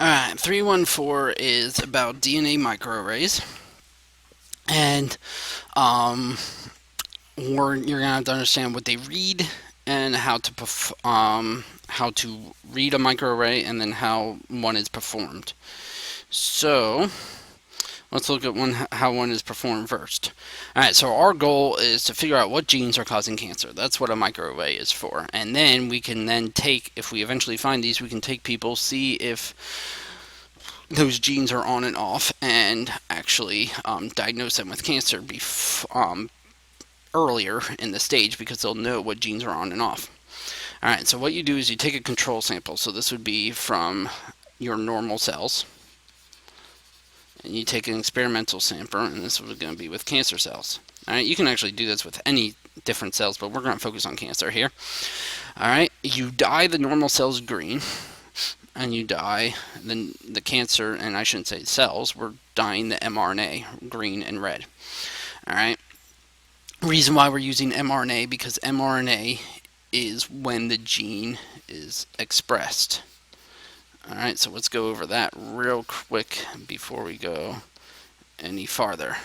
Alright, 314 is about DNA microarrays, and um, you're gonna have to understand what they read and how to read a microarray, and then how one is performed. So let's look at how one is performed first. Alright, so our goal is to figure out what genes are causing cancer. That's what a microarray is for. And then we can take, if we eventually find these, we can take people, see if those genes are on and off, and actually diagnose them with cancer earlier in the stage, because they'll know what genes are on and off. Alright, so what you do is you take a control sample. So this would be from your normal cells. And you take an experimental sample, and this is going to be with cancer cells. Alright, you can actually do this with any different cells, but we're going to focus on cancer here. Alright, you dye the normal cells green, and you dye the cancer, and I shouldn't say cells, we're dyeing the mRNA green and red. Alright, reason why we're using mRNA, because mRNA is when the gene is expressed. Alright, so let's go over that real quick before we go any farther.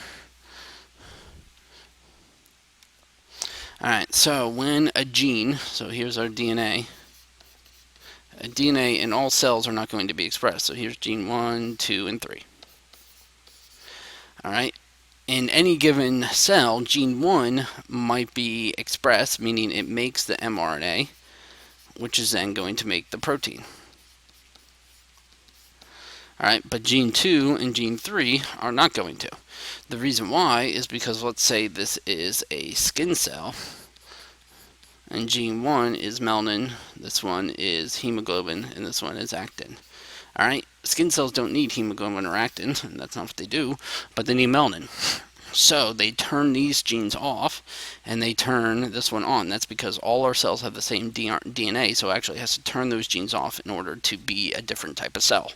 Alright, so when a gene, so here's our DNA. DNA in all cells are not going to be expressed. So here's gene 1, 2, and 3. Alright, in any given cell, gene 1 might be expressed, meaning it makes the mRNA, which is then going to make the protein. Alright, but gene 2 and gene 3 are not going to. The reason why is because, let's say this is a skin cell, and gene 1 is melanin, this one is hemoglobin, and this one is actin. Alright, skin cells don't need hemoglobin or actin, and that's not what they do, but they need melanin. So they turn these genes off, and they turn this one on. That's because all our cells have the same DNA, so it actually has to turn those genes off in order to be a different type of cell.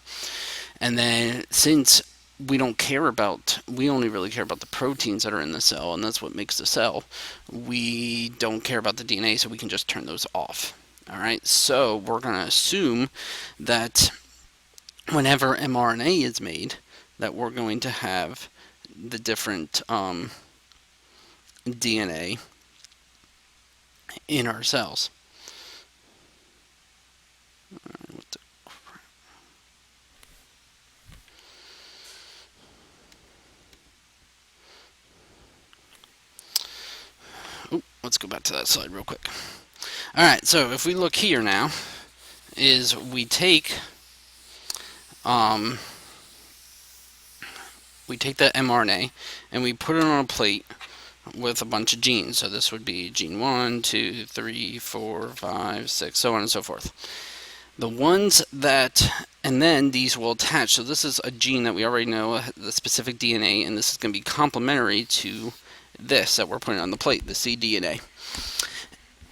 And then, since we only really care about the proteins that are in the cell, and that's what makes the cell, we don't care about the DNA, so we can just turn those off. Alright, so we're going to assume that whenever mRNA is made, that we're going to have the different DNA in our cells. Let's go back to that slide real quick. Alright, so if we look here now, is we take that mRNA and we put it on a plate with a bunch of genes. So this would be gene 1, 2, 3, 4, 5, 6, so on and so forth. The ones that, and then these will attach. So this is a gene that we already know the specific DNA, and this is going to be complementary to this that we're putting on the plate, the cDNA.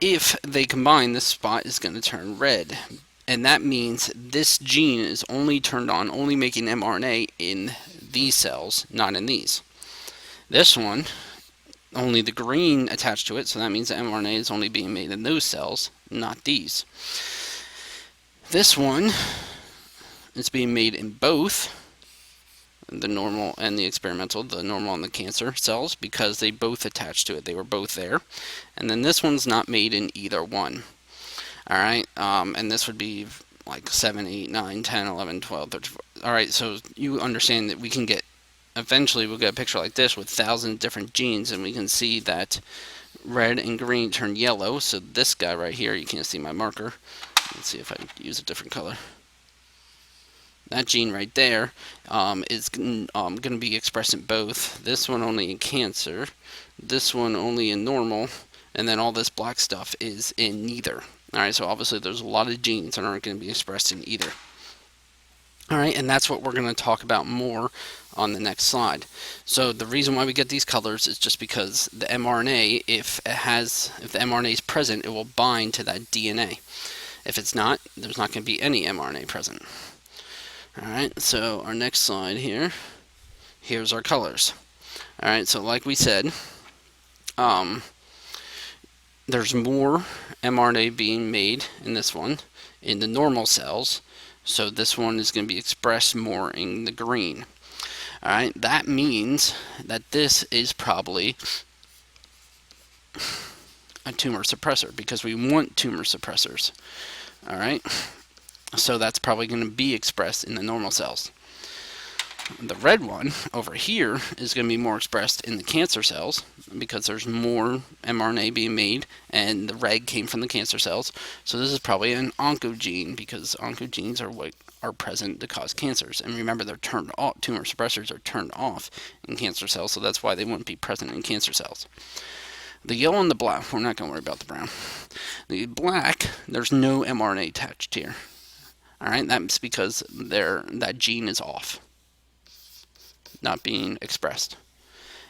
If they combine, this spot is going to turn red, and that means this gene is only turned on, only making mRNA in these cells, not in these. This one, only the green attached to it, so that means the mRNA is only being made in those cells, not these. This one is being made in both the normal and the experimental, the normal and the cancer cells, because they both attached to it. They were both there. And then this one's not made in either one. Alright, and this would be like 7, 8, 9, 10, 11, 12, 13. Alright, so you understand that we can get, eventually we'll get a picture like this with thousands of different genes, and we can see that red and green turn yellow. So this guy right here, you can't see my marker. Let's see if I can use a different color. That gene right there is going to be expressed in both. This one only in cancer, this one only in normal, and then all this black stuff is in neither. Alright, so obviously there's a lot of genes that aren't going to be expressed in either. Alright, and that's what we're going to talk about more on the next slide. So the reason why we get these colors is just because the mRNA, if the mRNA is present, it will bind to that DNA. If it's not, there's not going to be any mRNA present. Alright, so our next slide here, here's our colors. Alright, so like we said, there's more mRNA being made in this one, in the normal cells. So this one is going to be expressed more in the green. All right, that means that this is probably a tumor suppressor because we want tumor suppressors. All right, so that's probably going to be expressed in the normal cells. The red one over here is going to be more expressed in the cancer cells because there's more mRNA being made, and the red came from the cancer cells. So this is probably an oncogene because oncogenes are what are present to cause cancers. And remember, they're turned off. Tumor suppressors are turned off in cancer cells, so that's why they wouldn't be present in cancer cells. The yellow and the black, we're not going to worry about the brown. The black, there's no mRNA attached here. All right, that's because that gene is off, not being expressed.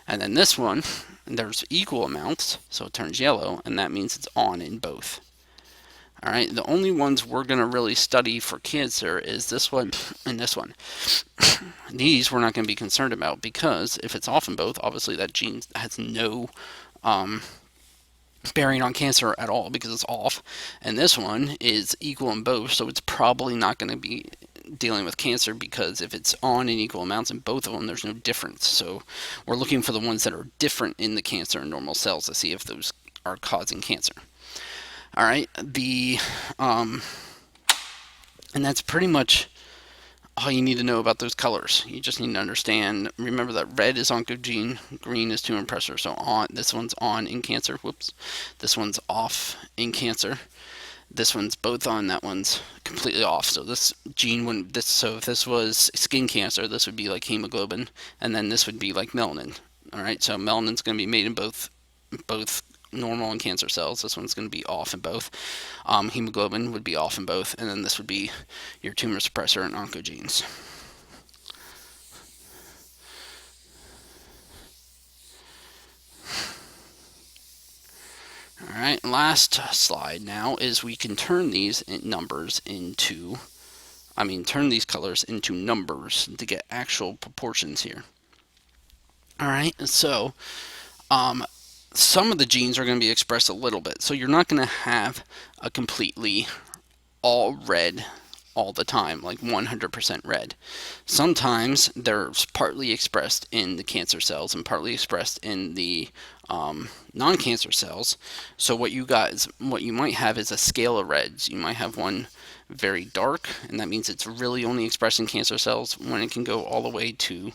And then this one, there's equal amounts, so it turns yellow, and that means it's on in both. All right, the only ones we're going to really study for cancer is this one and this one. These we're not going to be concerned about because if it's off in both, obviously that gene has no bearing on cancer at all because it's off. And this one is equal in both, so it's probably not going to be dealing with cancer because if it's on in equal amounts in both of them, there's no difference. So we're looking for the ones that are different in the cancer and normal cells to see if those are causing cancer. All right, and that's pretty much all you need to know about those colors. You just need to understand, remember that red is oncogene, green is tumor suppressor, so on, this one's on in cancer, whoops, this one's off in cancer. This one's both on, that one's completely off. So this gene wouldn't, so if this was skin cancer, this would be like hemoglobin, and then this would be like melanin. All right, so melanin's going to be made in both normal and cancer cells. This one's going to be off in both. Hemoglobin would be off in both, and then this would be your tumor suppressor and oncogenes. Alright, last slide now is we can turn these numbers into, turn these colors into numbers to get actual proportions here. Alright, so some of the genes are going to be expressed a little bit, so you're not going to have a completely all red all the time, like 100% red. Sometimes they're partly expressed in the cancer cells and partly expressed in the non-cancer cells. So what you might have is a scale of reds. You might have one very dark, and that means it's really only expressed in cancer cells, when it can go all the way to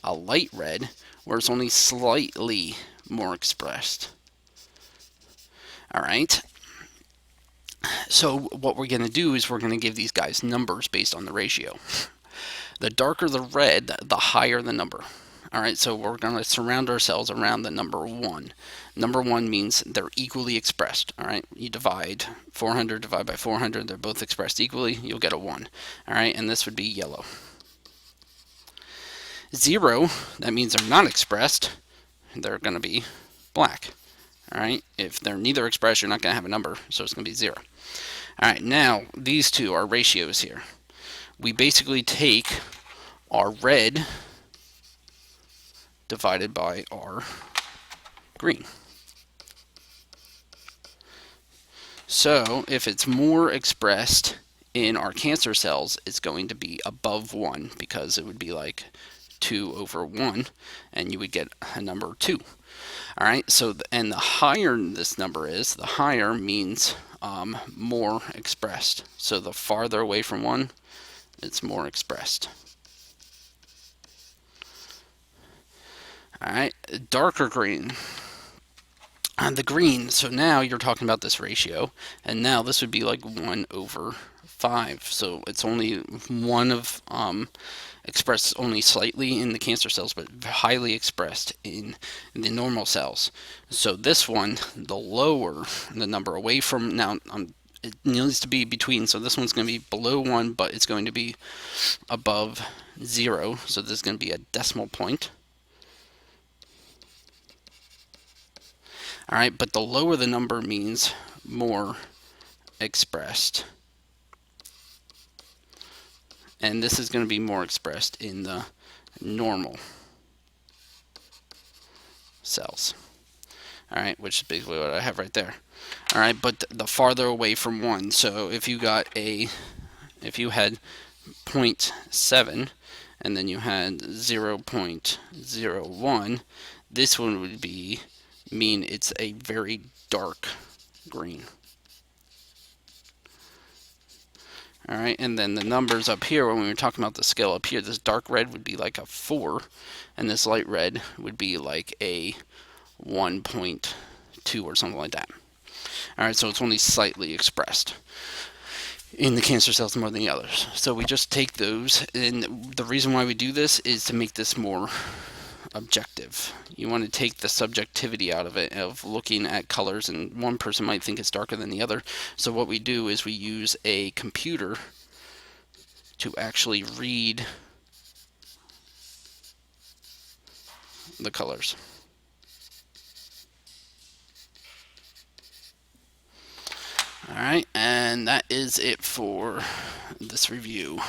a light red, where it's only slightly more expressed. All right. So what we're going to do is we're going to give these guys numbers based on the ratio. The darker the red, the higher the number. All right, so we're going to surround ourselves around the number 1. Number 1 means they're equally expressed. All right, you divide 400, divide by 400, they're both expressed equally, you'll get a 1. All right, and this would be yellow. 0, that means they're not expressed, they're going to be black. All right, if they're neither expressed, you're not going to have a number, so it's going to be 0. All right, now these two are ratios here. We basically take our red divided by our green. So if it's more expressed in our cancer cells, it's going to be above 1 because it would be like 2 over 1, and you would get a number 2. All right, so and the higher this number is, the higher means more expressed. So the farther away from 1, it's more expressed. All right, darker green. The green, so now you're talking about this ratio, and now this would be like 1 over 5. So it's only one of expressed only slightly in the cancer cells, but highly expressed in the normal cells. So this one, the lower the number away from, now it needs to be between, so this one's going to be below 1, but it's going to be above 0, so this is going to be a decimal point. All right, but the lower the number means more expressed. And this is going to be more expressed in the normal cells. All right, which is basically what I have right there. All right, but the farther away from 1. So if you had 0.7, and then you had 0.01, this one would mean it's a very dark green. All right, and then the numbers up here, when we were talking about the scale up here, this dark red would be like a 4, and this light red would be like a 1.2 or something like that. All right, so it's only slightly expressed in the cancer cells more than the others. So we just take those, and the reason why we do this is to make this more objective. You want to take the subjectivity out of it, of looking at colors, and one person might think it's darker than the other. So what we do is we use a computer to actually read the colors. Alright, and that is it for this review.